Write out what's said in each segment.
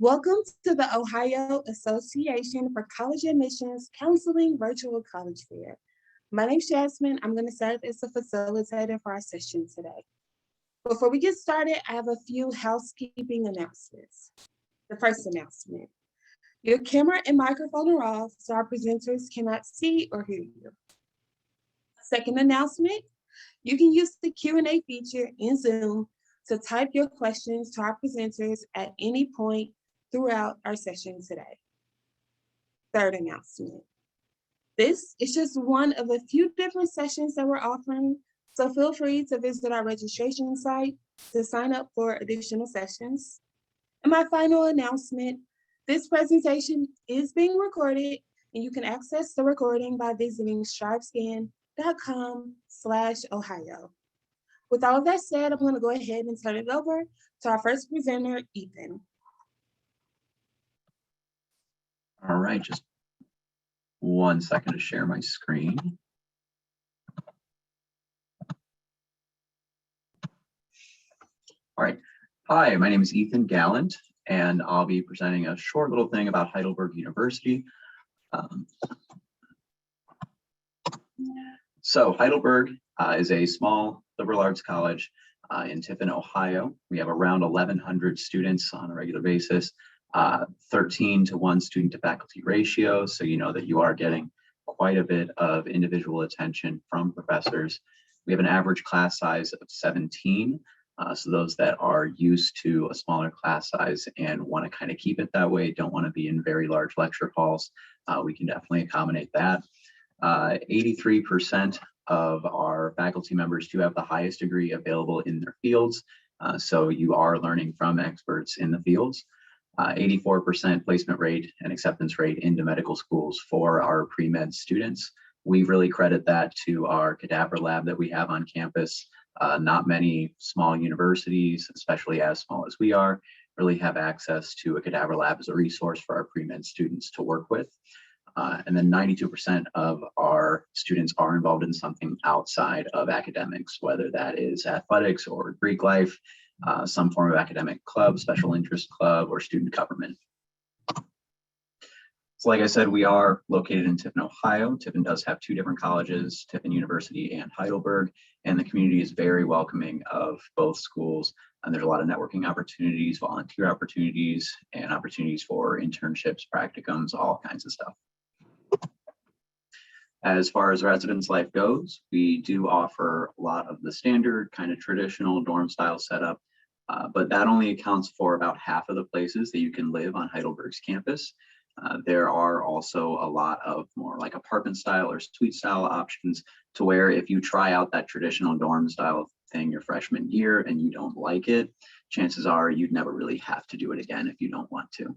Welcome to the Ohio Association for College Admissions Counseling Virtual College Fair. My name is Jasmine. I'm going to serve as the facilitator for our session today. Before we get started, I have a few housekeeping announcements. The first announcement, your camera and microphone are off, so our presenters cannot see or hear you. Second announcement, you can use the Q&A feature in Zoom to type your questions to our presenters at any point throughout our session today. Third announcement, this is just one of a few different sessions that we're offering, so feel free to visit our registration site to sign up for additional sessions. And my final announcement, this presentation is being recorded and you can access the recording by visiting strivescan.com/Ohio. With all of that said, I'm going to go ahead and turn it over to our first presenter, Ethan. All right, just 1 second to share my screen. All right, hi, my name is Ethan Gallant, and I'll be presenting a short little thing about Heidelberg University. So Heidelberg is a small liberal arts college in Tiffin, Ohio. We have around 1,100 students on a regular basis. 13 to 1 student to faculty ratio, so you know that you are getting quite a bit of individual attention from professors. We have an average class size of 17, so those that are used to a smaller class size and want to kind of keep it that way, don't want to be in very large lecture halls, we can definitely accommodate that. 83% of our faculty members do have the highest degree available in their fields, so you are learning from experts in the fields. 84% placement rate and acceptance rate into medical schools for our pre-med students. We really credit that to our cadaver lab that we have on campus. Not many small universities, especially as small as we are, really have access to a cadaver lab as a resource for our pre-med students to work with. And then 92% of our students are involved in something outside of academics, whether that is athletics or Greek life, some form of academic club, special interest club, or student government. So like I said, we are located in Tiffin, Ohio. Tiffin does have 2 different colleges, Tiffin University and Heidelberg, and the community is very welcoming of both schools. And there's a lot of networking opportunities, volunteer opportunities, and opportunities for internships, practicums, all kinds of stuff. As far as residence life goes, we do offer a lot of the standard kind of traditional dorm style setup, but that only accounts for about half of the places that you can live on Heidelberg's campus. There are also a lot of more like apartment style or suite style options, to where if you try out that traditional dorm style thing your freshman year and you don't like it, chances are you'd never really have to do it again if you don't want to.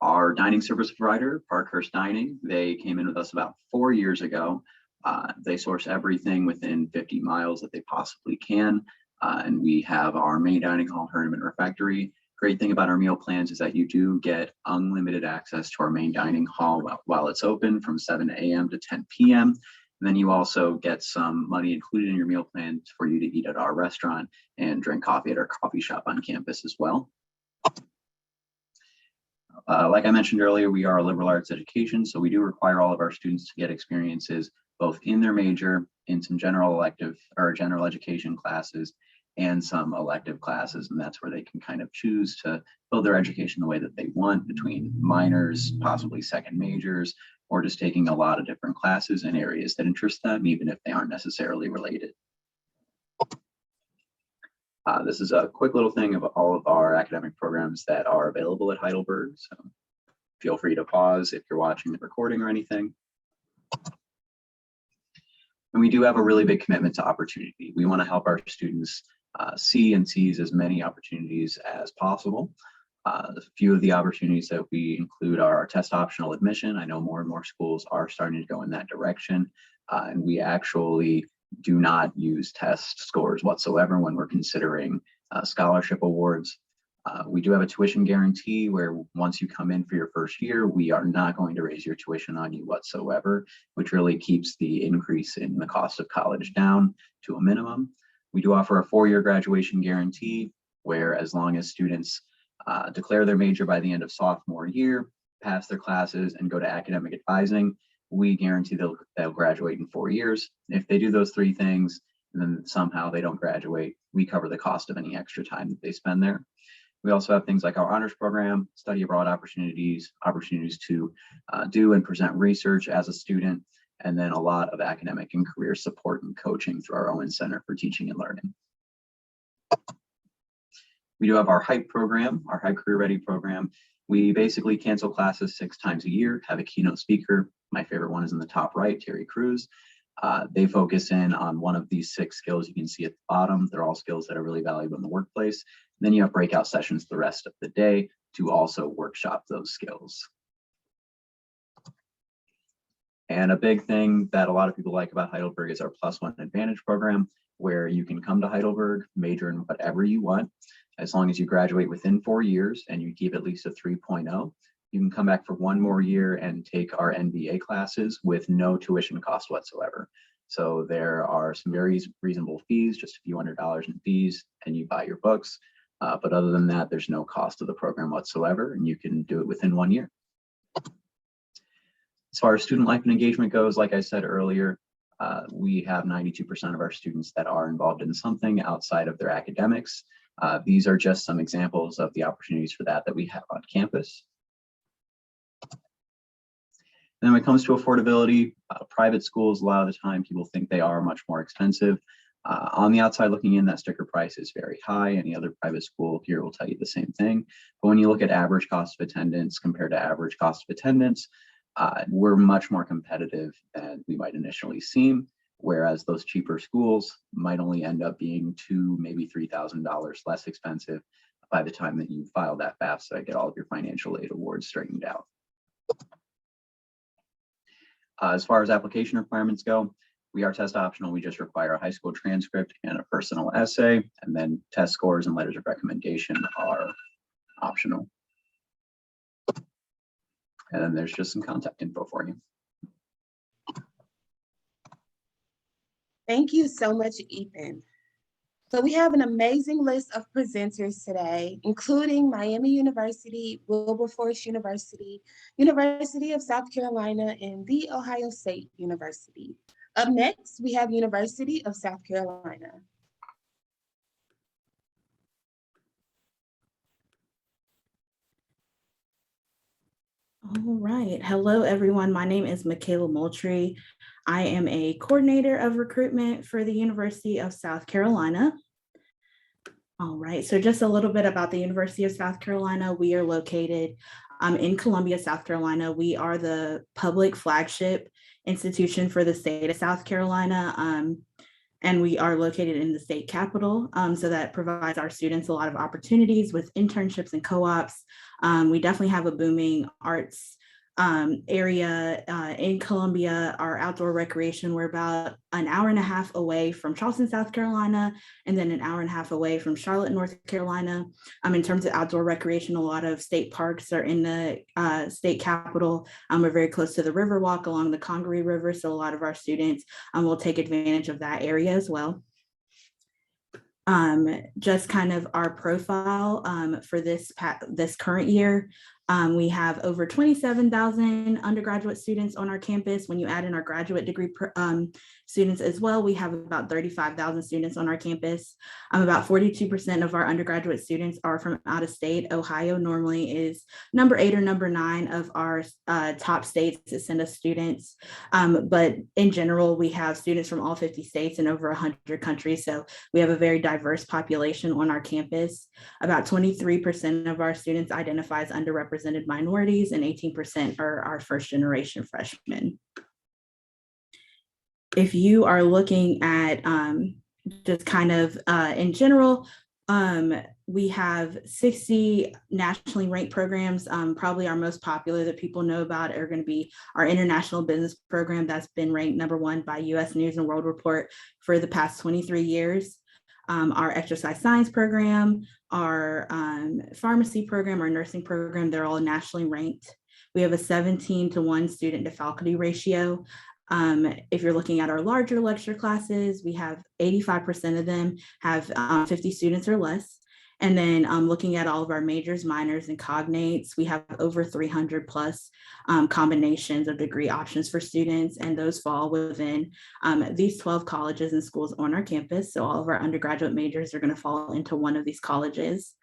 Our dining service provider, Parkhurst Dining, they came in with us about 4 years ago. They source everything within 50 miles that they possibly can. And we have our main dining hall, Herman Refectory. Great thing about our meal plans is that you do get unlimited access to our main dining hall while it's open from 7 a.m. to 10 p.m. And then you also get some money included in your meal plan for you to eat at our restaurant and drink coffee at our coffee shop on campus as well. Like I mentioned earlier, we are a liberal arts education, so we do require all of our students to get experiences both in their major, in some general elective or general education classes, and some elective classes, and that's where they can kind of choose to build their education the way that they want, between minors, possibly second majors, or just taking a lot of different classes in areas that interest them, even if they aren't necessarily related. This is a quick little thing of all of our academic programs that are available at Heidelberg, so feel free to pause if you're watching the recording or anything. And we do have a really big commitment to opportunity. We want to help our students see and seize as many opportunities as possible. A few of the opportunities that we include are our test optional admission. I know more and more schools are starting to go in that direction, and we actually do not use test scores whatsoever when we're considering scholarship awards. We do have a tuition guarantee where once you come in for your first year, we are not going to raise your tuition on you whatsoever, which really keeps the increase in the cost of college down to a minimum. We do offer a 4-year graduation guarantee. where as long as students declare their major by the end of sophomore year, pass their classes, and go to academic advising, we guarantee they'll graduate in 4 years. If they do those 3 things and then somehow they don't graduate, we cover the cost of any extra time that they spend there. We also have things like our honors program, study abroad opportunities to do and present research as a student, and then a lot of academic and career support and coaching through our Owen Center for Teaching and Learning. We do have our HYPE program, our High Career Ready program. We basically cancel classes 6 times a year, have a keynote speaker. My favorite one is in the top right, Terry Crews. They focus in on one of these 6 skills you can see at the bottom. They're all skills that are really valuable in the workplace. And then you have breakout sessions the rest of the day to also workshop those skills. And a big thing that a lot of people like about Heidelberg is our +1 Advantage program, where you can come to Heidelberg, major in whatever you want. As long as you graduate within 4 years and you keep at least a 3.0, you can come back for 1 more year and take our MBA classes with no tuition cost whatsoever. So there are some very reasonable fees, just a few $100s in fees, and you buy your books. But other than that, there's no cost to the program whatsoever, and you can do it within 1 year. As far as student life and engagement goes, like I said earlier, we have 92% of our students that are involved in something outside of their academics. These are just some examples of the opportunities for that we have on campus. And then when it comes to affordability, private schools, a lot of the time people think they are much more expensive. On the outside looking in, that sticker price is very high. Any other private school here will tell you the same thing. But when you look at average cost of attendance compared to average cost of attendance, we're much more competitive than we might initially seem, whereas those cheaper schools might only end up being $2,000, maybe $3,000 less expensive by the time that you file that FAFSA and get all of your financial aid awards straightened out. As far as application requirements go, we are test optional. We just require a high school transcript and a personal essay, and then test scores and letters of recommendation are optional. And then there's just some contact info for you. Thank you so much, Ethan. So we have an amazing list of presenters today, including Miami University, Wilberforce University, University of South Carolina, and The Ohio State University. Up next, we have University of South Carolina. All right. Hello, everyone. My name is Michaela Moultrie. I am a coordinator of recruitment for the University of South Carolina. All right. So just a little bit about the University of South Carolina. We are located in Columbia, South Carolina. We are the public flagship institution for the state of South Carolina. And we are located in the state capital. So that provides our students a lot of opportunities with internships and co-ops. We definitely have a booming arts area in Columbia. Our outdoor recreation, we're about an hour and a half away from Charleston, South Carolina, and then an hour and a half away from Charlotte, North Carolina. In terms of outdoor recreation, a lot of state parks are in the state capital. We're very close to the Riverwalk along the Congaree River, so a lot of our students will take advantage of that area as well. Just kind of our profile for this current year. We have over 27,000 undergraduate students on our campus. When you add in our graduate degree students as well, we have about 35,000 students on our campus. About 42% of our undergraduate students are from out of state. Ohio normally is number 8 or number 9 of our top states to send us students. But in general, we have students from all 50 states and over 100 countries. So we have a very diverse population on our campus. About 23% of our students identify as underrepresented minorities, and 18% are our first generation freshmen. If you are looking at just kind of in general, we have 60 nationally ranked programs. Probably our most popular that people know about are going to be our international business program that's been ranked #1 by US News and World Report for the past 23 years. Our exercise science program, our pharmacy program, our nursing program, they're all nationally ranked. We have a 17-to-1 student to faculty ratio. If you're looking at our larger lecture classes, we have 85% of them have 50 students or less. And then looking at all of our majors, minors, and cognates, we have over 300 plus combinations of degree options for students, and those fall within these 12 colleges and schools on our campus. So all of our undergraduate majors are going to fall into one of these colleges.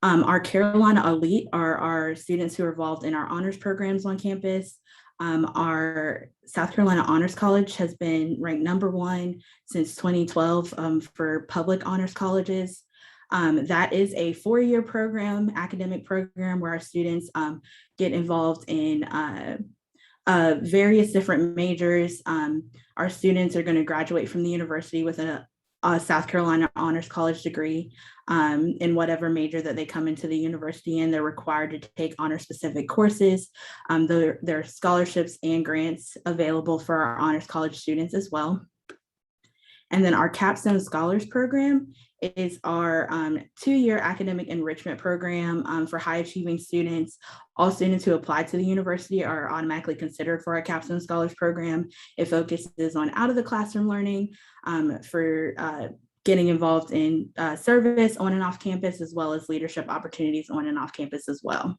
Our Carolina Elite are our students who are involved in our honors programs on campus. Our South Carolina Honors College has been ranked #1 since 2012 for public honors colleges. That is a 4-year program, academic program, where our students get involved in various different majors. Our students are going to graduate from the university with a South Carolina Honors College degree in whatever major that they come into the university in. They're required to take honor-specific courses. There are scholarships and grants available for our Honors College students as well. And then our Capstone Scholars Program is our 2-year academic enrichment program for high-achieving students. All students who apply to the university are automatically considered for our Capstone Scholars Program. It focuses on out-of-the-classroom learning for getting involved in service on and off campus, as well as leadership opportunities on and off campus as well.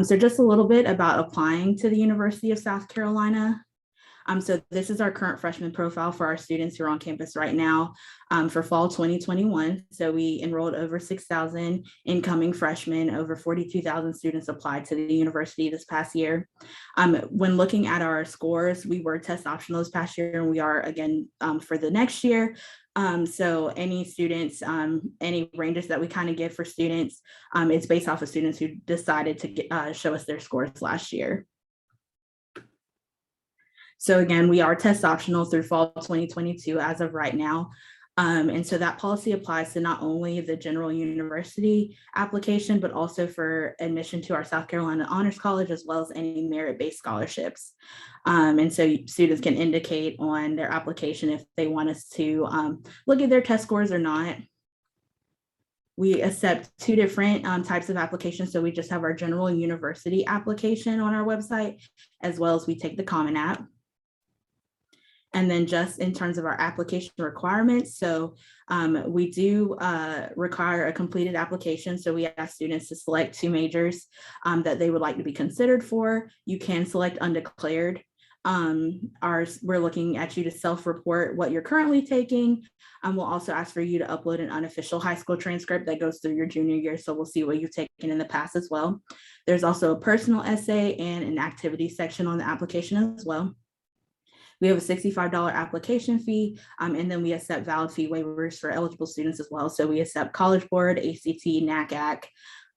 So just a little bit about applying to the University of South Carolina. So this is our current freshman profile for our students who are on campus right now for fall 2021. So we enrolled over 6,000 incoming freshmen. Over 42,000 students applied to the university this past year. When looking at our scores, we were test optional this past year, and we are again for the next year. So any students, any ranges that we kind of give for students, it's based off of students who decided to show us their scores last year. So again, we are test optional through fall 2022 as of right now. And so that policy applies to not only the general university application, but also for admission to our South Carolina Honors College, as well as any merit-based scholarships. And so students can indicate on their application if they want us to look at their test scores or not. We accept 2 different types of applications. So we just have our general university application on our website, as well as we take the Common App. And then just in terms of our application requirements, so we do require a completed application. So we ask students to select 2 majors that they would like to be considered for. You can select undeclared. We're looking at you to self-report what you're currently taking. We'll also ask for you to upload an unofficial high school transcript that goes through your junior year. So we'll see what you've taken in the past as well. There's also a personal essay and an activity section on the application as well. We have a $65 application fee, and then we accept valid fee waivers for eligible students as well. So we accept College Board, ACT, NACAC,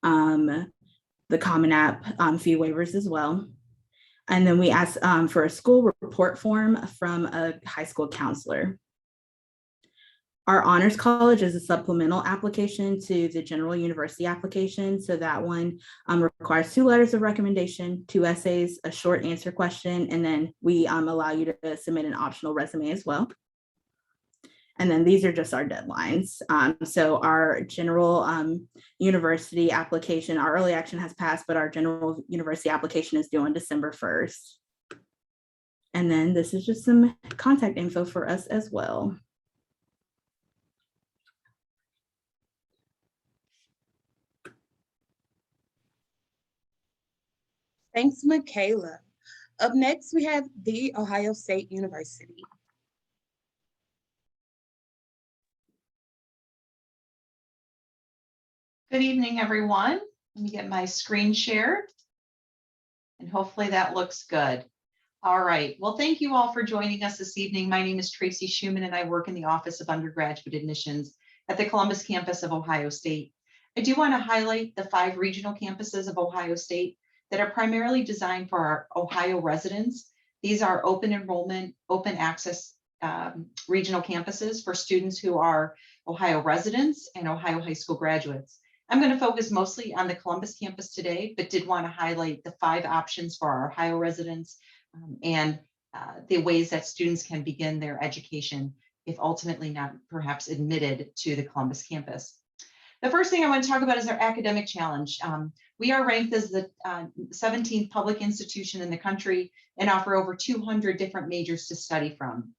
the Common App fee waivers as well. And then we ask for a school report form from a high school counselor. Our Honors College is a supplemental application to the general university application. So that one requires 2 letters of recommendation, 2 essays, a short answer question, and then we allow you to submit an optional resume as well. And then these are just our deadlines. So our general university application, our early action has passed, but our general university application is due on December 1st. And then this is just some contact info for us as well. Thanks, Michaela. Up next, we have The Ohio State University. Good evening, everyone. Let me get my screen shared. And hopefully that looks good. All right. Well, thank you all for joining us this evening. My name is Tracy Schumann, and I work in the Office of Undergraduate Admissions at the Columbus campus of Ohio State. I do want to highlight the 5 regional campuses of Ohio State that are primarily designed for our Ohio residents. These are open enrollment, open access regional campuses for students who are Ohio residents and Ohio high school graduates. I'm going to focus mostly on the Columbus campus today, but did want to highlight the 5 options for our Ohio residents and the ways that students can begin their education if ultimately not perhaps admitted to the Columbus campus. The first thing I want to talk about is our academic challenge. We are ranked as the 17th public institution in the country and offer over 200 different majors to study from.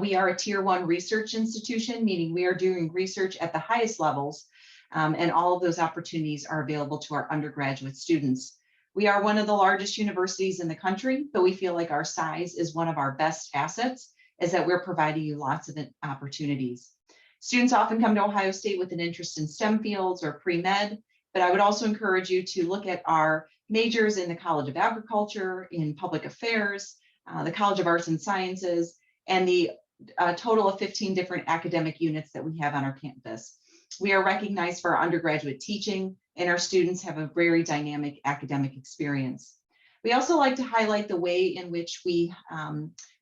We are a tier 1 research institution, meaning we are doing research at the highest levels, and all of those opportunities are available to our undergraduate students. We are one of the largest universities in the country, but we feel like our size is one of our best assets, is that we're providing you lots of opportunities. Students often come to Ohio State with an interest in STEM fields or pre-med, but I would also encourage you to look at our majors in the College of Agriculture, in Public Affairs, the College of Arts and Sciences, and the total of 15 different academic units that we have on our campus. We are recognized for our undergraduate teaching, and our students have a very dynamic academic experience. We also like to highlight the way in which we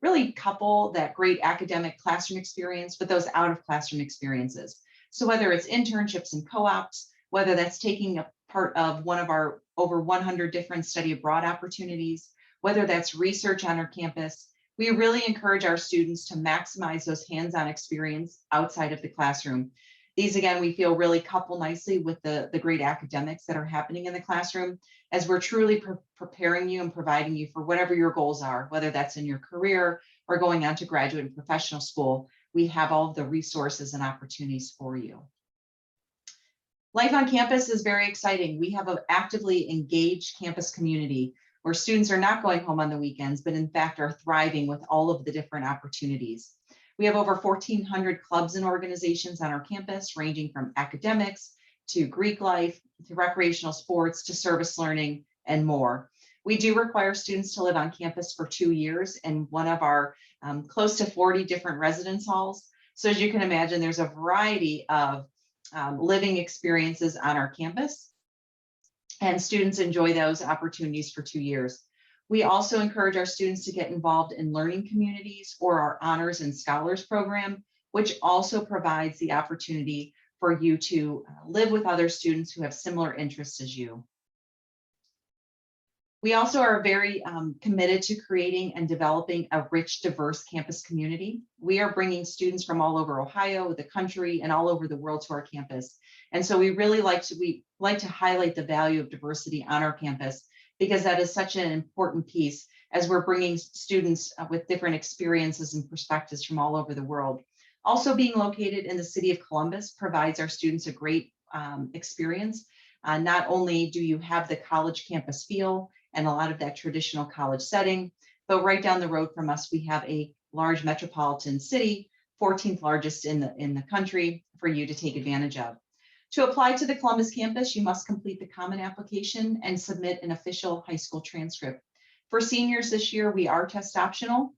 really couple that great academic classroom experience with those out of classroom experiences. So whether it's internships and co-ops, whether that's taking a part of one of our over 100 different study abroad opportunities, whether that's research on our campus, we really encourage our students to maximize those hands-on experience outside of the classroom. These, again, we feel really couple nicely with the great academics that are happening in the classroom, as we're truly preparing you and providing you for whatever your goals are, whether that's in your career or going on to graduate and professional school. We have all of the resources and opportunities for you. Life on campus is very exciting. We have an actively engaged campus community where students are not going home on the weekends, but in fact are thriving with all of the different opportunities. We have over 1,400 clubs and organizations on our campus, ranging from academics to Greek life, to recreational sports, to service learning, and more. We do require students to live on campus for 2 years in one of our close to 40 different residence halls. So as you can imagine, there's a variety of living experiences on our campus, and students enjoy those opportunities for 2 years. We also encourage our students to get involved in learning communities or our honors and scholars program, which also provides the opportunity for you to live with other students who have similar interests as you. We also are very committed to creating and developing a rich, diverse campus community. We are bringing students from all over Ohio, the country, and all over the world to our campus. And so we really like to highlight the value of diversity on our campus, because that is such an important piece as we're bringing students with different experiences and perspectives from all over the world. Also, being located in the city of Columbus provides our students a great experience. Not only do you have the college campus feel and a lot of that traditional college setting, but right down the road from us, we have a large metropolitan city, 14th largest in the country, for you to take advantage of. To apply to the Columbus campus, you must complete the common application and submit an official high school transcript. For seniors this year, we are test optional,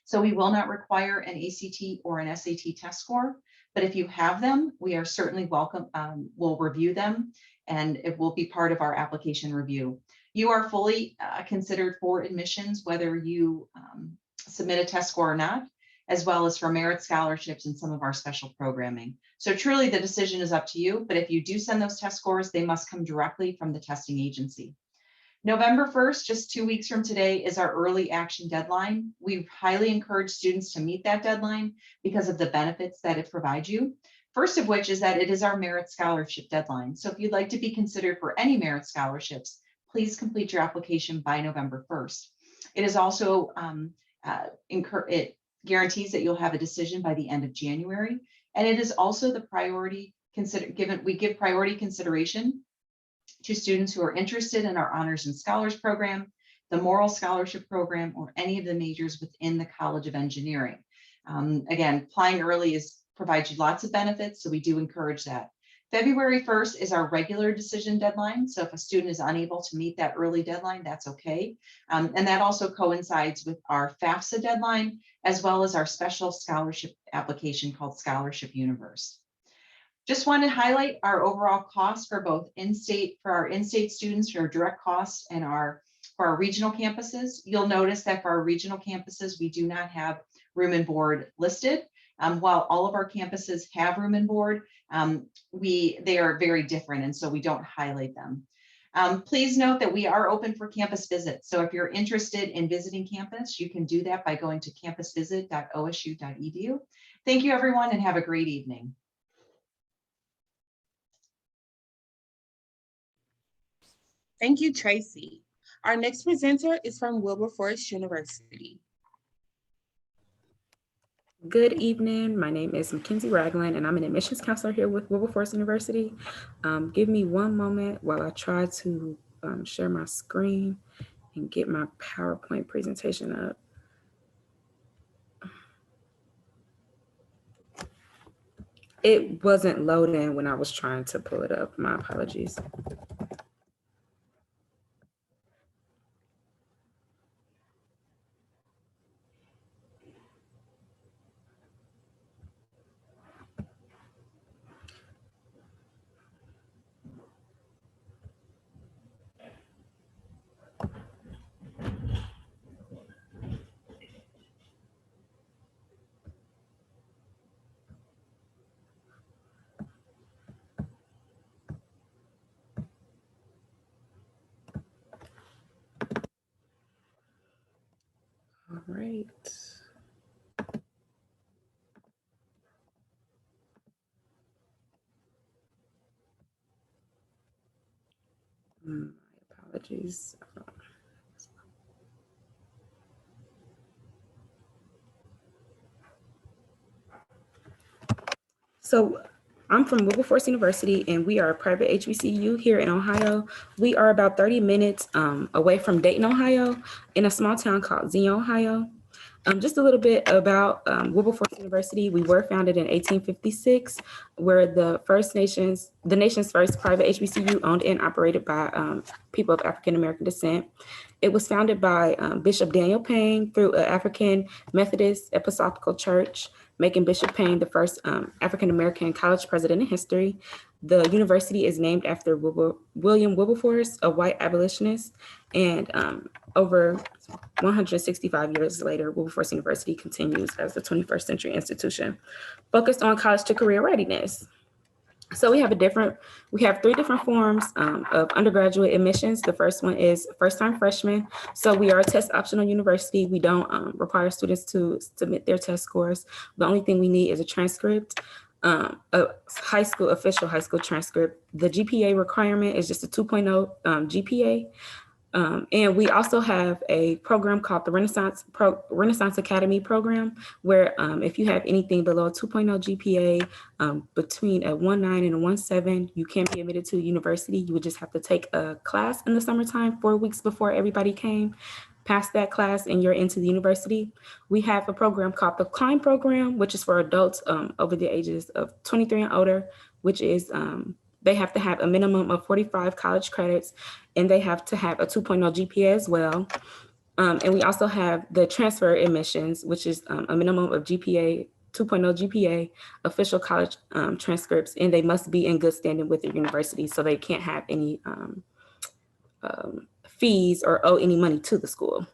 so we will not require an ACT or an SAT test score, but if you have them, we are certainly welcome. We'll review them, and it will be part of our application review. You are fully considered for admissions, whether you submit a test score or not, as well as for merit scholarships and some of our special programming. So truly the decision is up to you, but if you do send those test scores, they must come directly from the testing agency. November 1st, just 2 weeks from today, is our early action deadline. We highly encourage students to meet that deadline because of the benefits that it provides you. First of which is that it is our merit scholarship deadline. So if you'd like to be considered for any merit scholarships, please complete your application by November 1st. It is also, it guarantees that you'll have a decision by the end of January. And it is also the priority we give priority consideration to students who are interested in our honors and scholars program, the moral scholarship program, or any of the majors within the College of Engineering. Again, applying early provides you lots of benefits, so we do encourage that. February 1st is our regular decision deadline. So if a student is unable to meet that early deadline, that's okay. And that also coincides with our FAFSA deadline, as well as our special scholarship application called Scholarship Universe. Just want to highlight our overall costs for both our in-state students, for direct costs, and for our regional campuses. You'll notice that for our regional campuses, we do not have room and board listed. While all of our campuses have room and board, they are very different, and so we don't highlight them. Please note that we are open for campus visits. So if you're interested in visiting campus, you can do that by going to campusvisit.osu.edu. Thank you, everyone, and have a great evening. Thank you, Tracy. Our next presenter is from Wilberforce University. Good evening. My name is Mackenzie Ragland, and I'm an admissions counselor here with Wilberforce University. Give me one moment while I try to share my screen and get my PowerPoint presentation up. It wasn't loading when I was trying to pull it up. My apologies. All right. My apologies. So I'm from Wilberforce University, and we are a private HBCU here in Ohio. We are about 30 minutes away from Dayton, Ohio, in a small town called Xenia, Ohio. Just a little bit about Wilberforce University. We were founded in 1856. We're the nation's first private HBCU owned and operated by people of African American descent. It was founded by Bishop Daniel Payne through an African Methodist Episcopal Church, making Bishop Payne the first African American college president in history. The university is named after William Wilberforce, a white abolitionist, and over 165 years later, Wilberforce University continues as the 21st century institution focused on college to career readiness. So we have three different forms of undergraduate admissions. The first one is first-time freshmen. So we are a test optional university. We don't require students to submit their test scores. The only thing we need is a transcript, a official high school transcript. The GPA requirement is just a 2.0 GPA. And we also have a program called the Renaissance Academy program, where if you have anything below a 2.0 GPA, between a 1.9 and a 1.7, you can be admitted to a university. You would just have to take a class in the summertime 4 weeks before everybody came. Pass that class and you're into the university. We have a program called the Climb program, which is for adults over the ages of 23 and older, which is they have to have a minimum of 45 college credits, and they have to have a 2.0 GPA as well. And we also have the transfer admissions, which is a minimum of GPA, 2.0 GPA, official college transcripts, and they must be in good standing with the university, so they can't have any fees or owe any money to the school.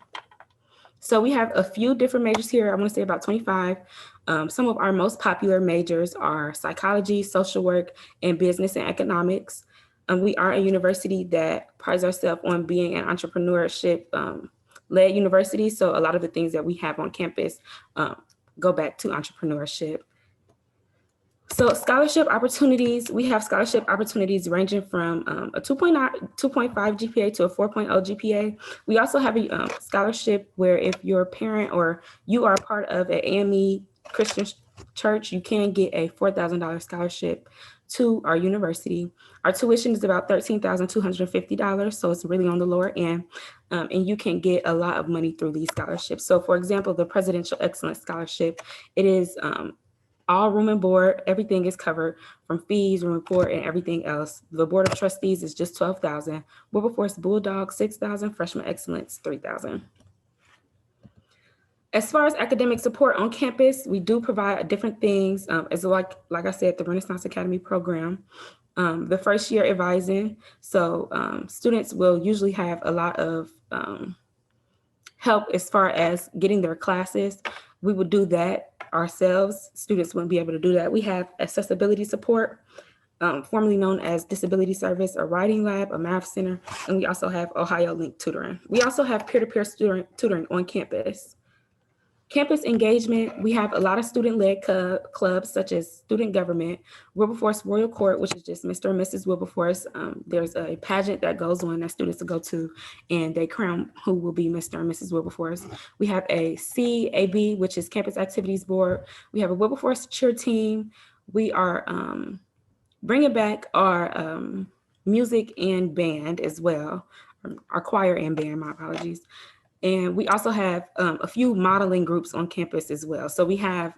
So we have a few different majors here. I want to say about 25. Some of our most popular majors are psychology, social work, and business and economics. We are a university that prides ourselves on being an entrepreneurship led university. So a lot of the things that we have on campus go back to entrepreneurship. So scholarship opportunities, we have scholarship opportunities ranging from a 2.5 GPA to a 4.0 GPA. We also have a scholarship where if you're a parent or you are part of an AME Christian church, you can get a $4,000 scholarship to our university. Our tuition is about $13,250, so it's really on the lower end, and you can get a lot of money through these scholarships. So for example, the Presidential Excellence Scholarship, it is all room and board, everything is covered from fees, room and board, and everything else. The Board of Trustees is just $12,000. Wilberforce Bulldog, $6,000. Freshman Excellence, $3,000. As far as academic support on campus, we do provide different things, as like I said, the Renaissance Academy program. The first year advising, so students will usually have a lot of help as far as getting their classes. We would do that ourselves. Students wouldn't be able to do that. We have accessibility support, formerly known as disability service, a writing lab, a math center, and we also have Ohio Link tutoring. We also have peer-to-peer tutoring on campus. Campus engagement, we have a lot of student-led clubs such as student government, Wilberforce Royal Court, which is just Mr. and Mrs. Wilberforce. There's a pageant that goes on that students will go to, and they crown who will be Mr. and Mrs. Wilberforce. We have a CAB, which is Campus Activities Board. We have a Wilberforce cheer team. We are bringing back our music and band as well, our choir and band, my apologies. And we also have a few modeling groups on campus as well. So we have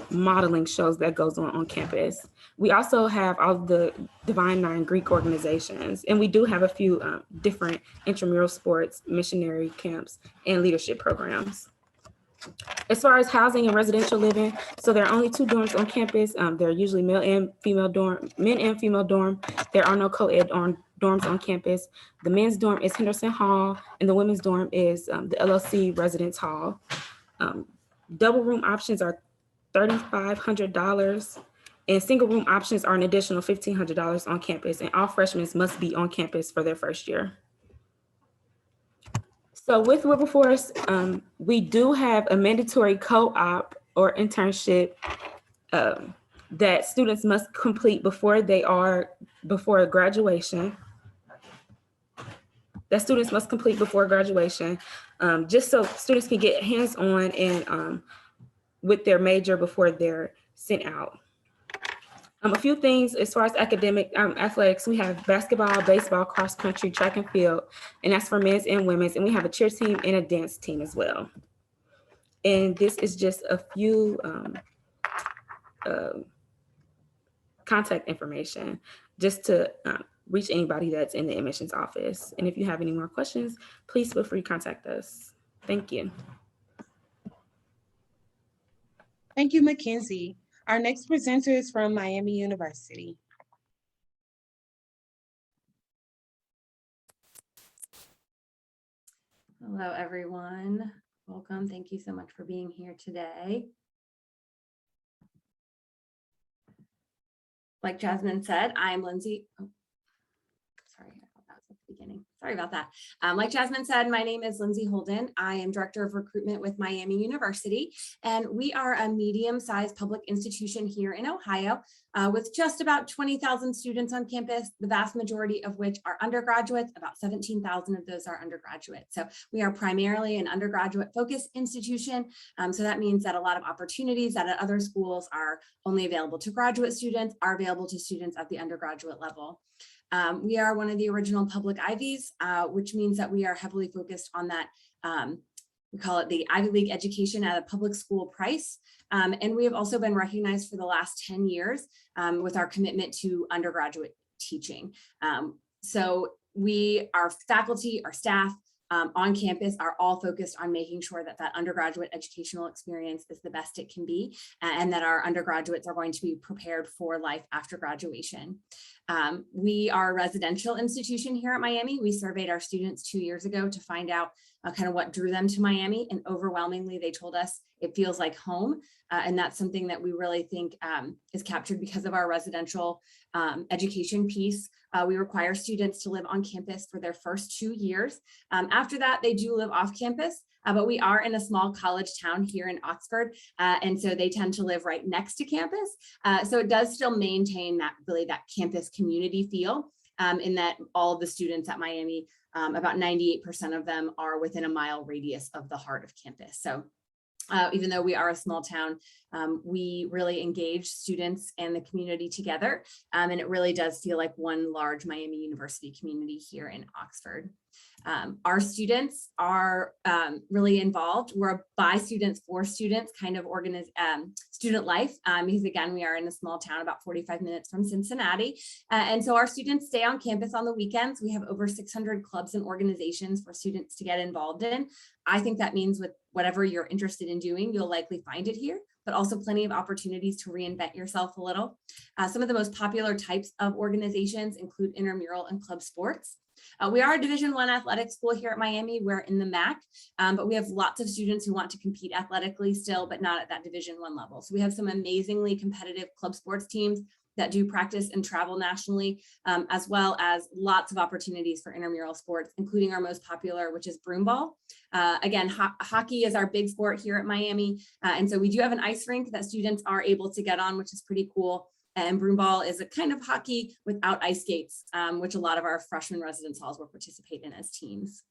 modeling shows that goes on campus. We also have all the Divine Nine Greek organizations, and we do have a few different intramural sports, missionary camps, and leadership programs. As far as housing and residential living, so there are only 2 dorms on campus. They're usually male and female dorm, men and female dorm. There are no co-ed dorms on campus. The men's dorm is Henderson Hall, and the women's dorm is the LLC Residence Hall. Double room options are $3,500, and single room options are an additional $1,500 on campus, and all freshmen must be on campus for their first year. So with Wilberforce, we do have a mandatory co-op or internship that students must complete before graduation. Just so students can get hands-on and with their major before they're sent out. A few things as far as academic athletics, we have basketball, baseball, cross country, track and field, and that's for men's and women's. And we have a cheer team and a dance team as well. And this is just a few contact information just to reach anybody that's in the admissions office. And if you have any more questions, please feel free to contact us. Thank you. Thank you, Mackenzie. Our next presenter is from Miami University. Hello, everyone. Welcome. Thank you so much for being here today. Like Jasmine said, I'm Lindsay. Oh, sorry, I thought that was at the beginning. Sorry about that. Like Jasmine said, my name is Lindsay Holden. I am Director of Recruitment with Miami University, and we are a medium-sized public institution here in Ohio with just about 20,000 students on campus, the vast majority of which are undergraduates. About 17,000 of those are undergraduates. So we are primarily an undergraduate-focused institution. So that means that a lot of opportunities that at other schools are only available to graduate students are available to students at the undergraduate level. We are one of the original public Ivies, which means that we are heavily focused on that, we call it the Ivy League education at a public school price. And we have also been recognized for the last 10 years with our commitment to undergraduate teaching. So our faculty, our staff, on campus are all focused on making sure that that undergraduate educational experience is the best it can be, and that our undergraduates are going to be prepared for life after graduation. We are a residential institution here at Miami. We surveyed our students 2 years ago to find out kind of what drew them to Miami, and overwhelmingly they told us it feels like home. And that's something that we really think is captured because of our residential education piece. We require students to live on campus for their first 2 years. After that, they do live off campus, but we are in a small college town here in Oxford. And so they tend to live right next to campus. So it does still maintain that campus community feel, in that all of the students at Miami, about 98% of them are within a mile radius of the heart of campus. So even though we are a small town, we really engage students and the community together. And it really does feel like one large Miami University community here in Oxford. Our students are really involved. We're a by students for students kind of student life, because again, we are in a small town about 45 minutes from Cincinnati. And so our students stay on campus on the weekends. We have over 600 clubs and organizations for students to get involved in. I think that means with whatever you're interested in doing, you'll likely find it here, but also plenty of opportunities to reinvent yourself a little. Some of the most popular types of organizations include intramural and club sports. We are a Division I athletic school here at Miami. We're in the MAC, but we have lots of students who want to compete athletically still, but not at that Division I level. So we have some amazingly competitive club sports teams that do practice and travel nationally, as well as lots of opportunities for intramural sports, including our most popular, which is broomball. Again, hockey is our big sport here at Miami. And so we do have an ice rink that students are able to get on, which is pretty cool. And broomball is a kind of hockey without ice skates, which a lot of our freshman residence halls will participate in as teams.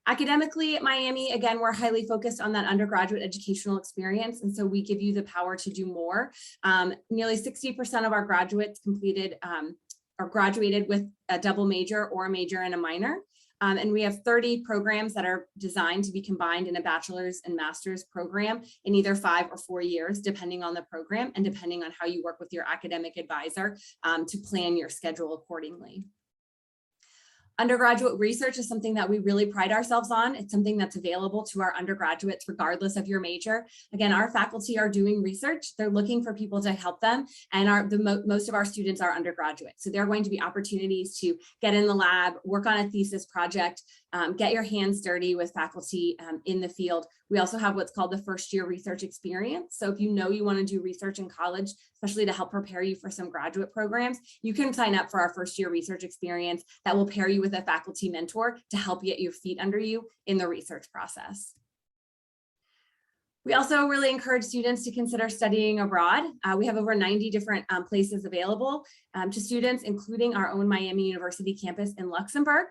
Academically at Miami, again, we're highly focused on that undergraduate educational experience. And so we give you the power to do more. Nearly 60% of our graduates completed or graduated with a double major or a major and a minor. And we have 30 programs that are designed to be combined in a bachelor's and master's program in either 5 or 4 years, depending on the program and depending on how you work with your academic advisor to plan your schedule accordingly. Undergraduate research is something that we really pride ourselves on. It's something that's available to our undergraduates regardless of your major. Again, our faculty are doing research. They're looking for people to help them, and most of our students are undergraduates. So there are going to be opportunities to get in the lab, work on a thesis project, get your hands dirty with faculty in the field. We also have what's called the first year research experience. So if you know you want to do research in college, especially to help prepare you for some graduate programs, you can sign up for our first year research experience that will pair you with a faculty mentor to help you get your feet under you in the research process. We also really encourage students to consider studying abroad. We have over 90 different places available to students, including our own Miami University campus in Luxembourg.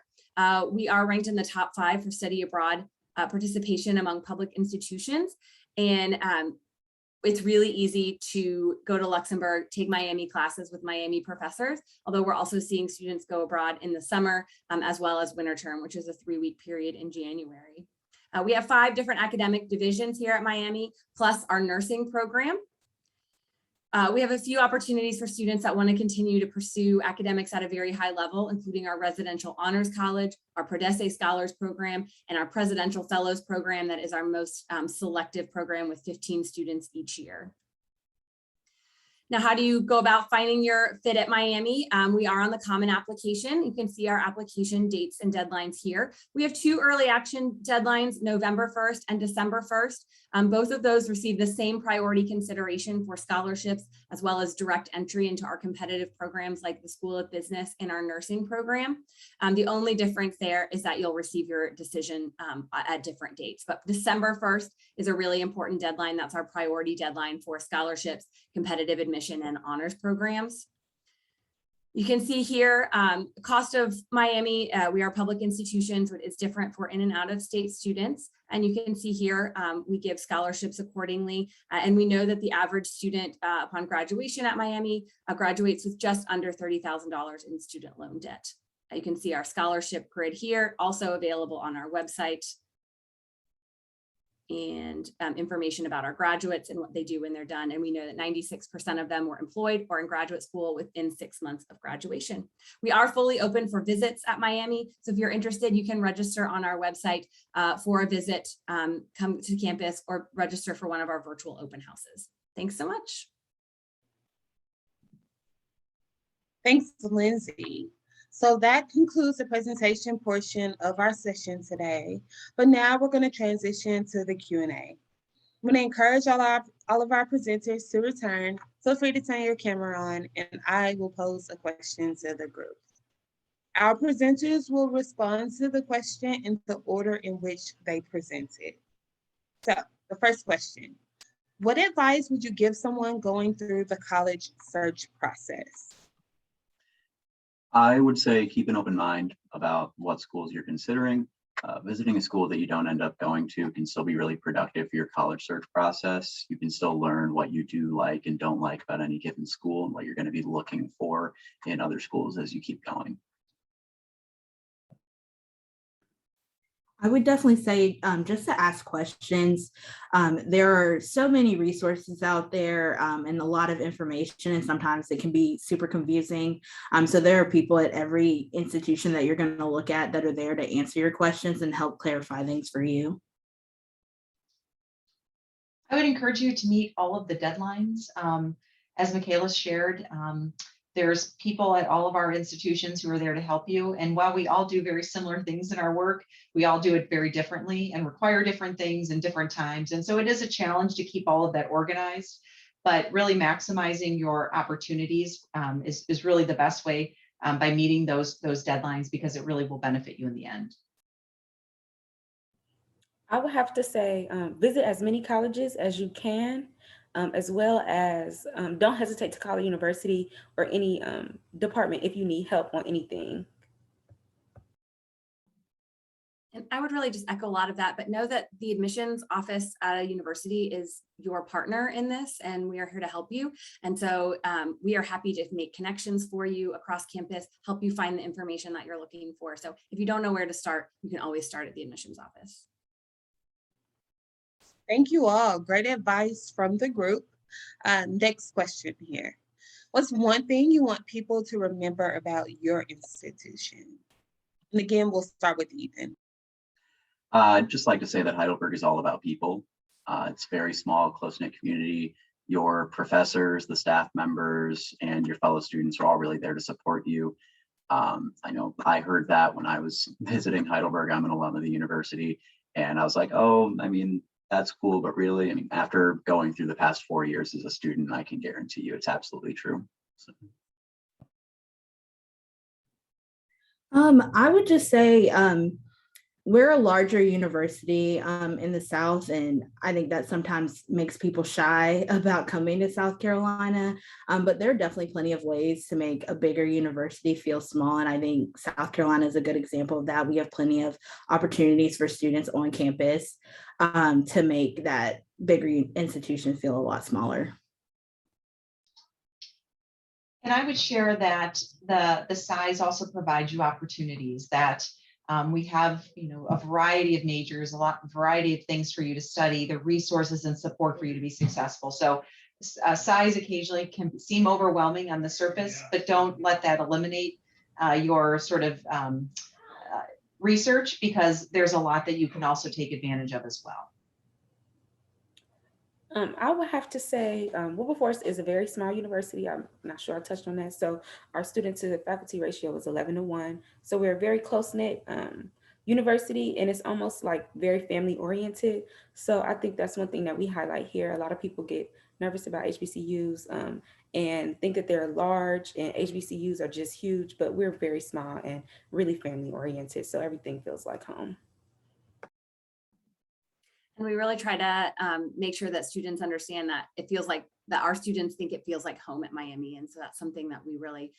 We are ranked in the top 5 for study abroad participation among public institutions. And it's really easy to go to Luxembourg, take Miami classes with Miami professors, although we're also seeing students go abroad in the summer as well as winter term, which is a 3-week period in January. We have 5 different academic divisions here at Miami, plus our nursing program. We have a few opportunities for students that want to continue to pursue academics at a very high level, including our Residential Honors College, our Prodesse Scholars Program, and our Presidential Fellows Program that is our most selective program with 15 students each year. Now, how do you go about finding your fit at Miami? We are on the Common Application. You can see our application dates and deadlines here. We have 2 early action deadlines, November 1st and December 1st. Both of those receive the same priority consideration for scholarships, as well as direct entry into our competitive programs like the School of Business and our nursing program. The only difference there is that you'll receive your decision at different dates. But December 1st is a really important deadline. That's our priority deadline for scholarships, competitive admission, and honors programs. You can see here, cost of Miami, we are public institutions, but it's different for in and out of state students. And you can see here, we give scholarships accordingly. And we know that the average student upon graduation at Miami graduates with just under $30,000 in student loan debt. You can see our scholarship grid here, also available on our website, and information about our graduates and what they do when they're done. And we know that 96% of them were employed or in graduate school within 6 months of graduation. We are fully open for visits at Miami. So if you're interested, you can register on our website for a visit, come to campus, or register for one of our virtual open houses. Thanks so much. Thanks, Lindsay. So that concludes the presentation portion of our session today. But now we're going to transition to the Q&A. I'm going to encourage all of our presenters to return. Feel free to turn your camera on, and I will pose a question to the group. Our presenters will respond to the question in the order in which they presented. So the first question: what advice would you give someone going through the college search process? I would say keep an open mind about what schools you're considering. Visiting a school that you don't end up going to can still be really productive for your college search process. You can still learn what you do like and don't like about any given school and what you're going to be looking for in other schools as you keep going. I would definitely say just to ask questions. There are so many resources out there and a lot of information, and sometimes it can be super confusing. So there are people at every institution that you're going to look at that are there to answer your questions and help clarify things for you. I would encourage you to meet all of the deadlines. As Michaela shared, there's people at all of our institutions who are there to help you. And while we all do very similar things in our work, we all do it very differently and require different things in different times. And so it is a challenge to keep all of that organized, but really maximizing your opportunities is really the best way by meeting those deadlines, because it really will benefit you in the end. I would have to say visit as many colleges as you can, as well as don't hesitate to call a university or any department if you need help on anything. And I would really just echo a lot of that, but know that the admissions office at a university is your partner in this, and we are here to help you. And so we are happy to make connections for you across campus, help you find the information that you're looking for. So if you don't know where to start, you can always start at the admissions office. Thank you all. Great advice from the group. Next question here. What's one thing you want people to remember about your institution? And again, we'll start with Ethan. I'd just like to say that Heidelberg is all about people. It's a very small, close-knit community. Your professors, the staff members, and your fellow students are all really there to support you. I know I heard that when I was visiting Heidelberg. I'm an alum of the university, and I was like, oh, I mean, that's cool, but really, I mean, after going through the past 4 years as a student, I can guarantee you it's absolutely true. So. I would just say we're a larger university in the South, and I think that sometimes makes people shy about coming to South Carolina. But there are definitely plenty of ways to make a bigger university feel small. And I think South Carolina is a good example of that. We have plenty of opportunities for students on campus to make that bigger institution feel a lot smaller. And I would share that the size also provides you opportunities that we have, a variety of majors, variety of things for you to study, the resources and support for you to be successful. So size occasionally can seem overwhelming on the surface, but don't let that eliminate your sort of research, because there's a lot that you can also take advantage of as well. I would have to say Wilberforce is a very small university. I'm not sure I touched on that. So our student to faculty ratio is 11-1. So we're a very close-knit university, and it's almost like very family oriented. So I think that's one thing that we highlight here. A lot of people get nervous about HBCUs and think that they're large, and HBCUs are just huge, but we're very small and really family oriented. So everything feels like home. And we really try to make sure that students understand that it feels like that our students think it feels like home at Miami. And so that's something that we really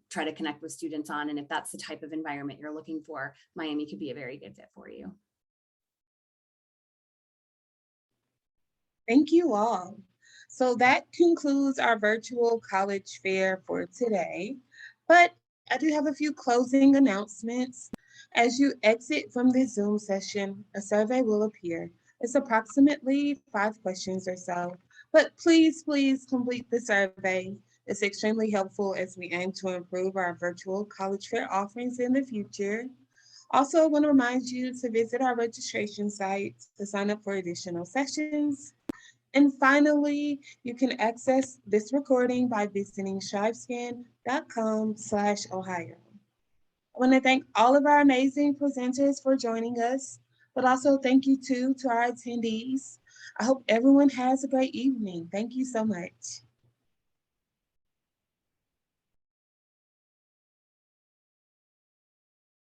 try to connect with students on. And if that's the type of environment you're looking for, Miami could be a very good fit for you. Thank you all. So that concludes our virtual college fair for today. But I do have a few closing announcements. As you exit from this Zoom session, a survey will appear. It's approximately 5 questions or so, but please complete the survey. It's extremely helpful as we aim to improve our virtual college fair offerings in the future. Also, I want to remind you to visit our registration site to sign up for additional sessions. And finally, you can access this recording by visiting strivescan.com/Ohio. I want to thank all of our amazing presenters for joining us, but also thank you too to our attendees. I hope everyone has a great evening. Thank you so much.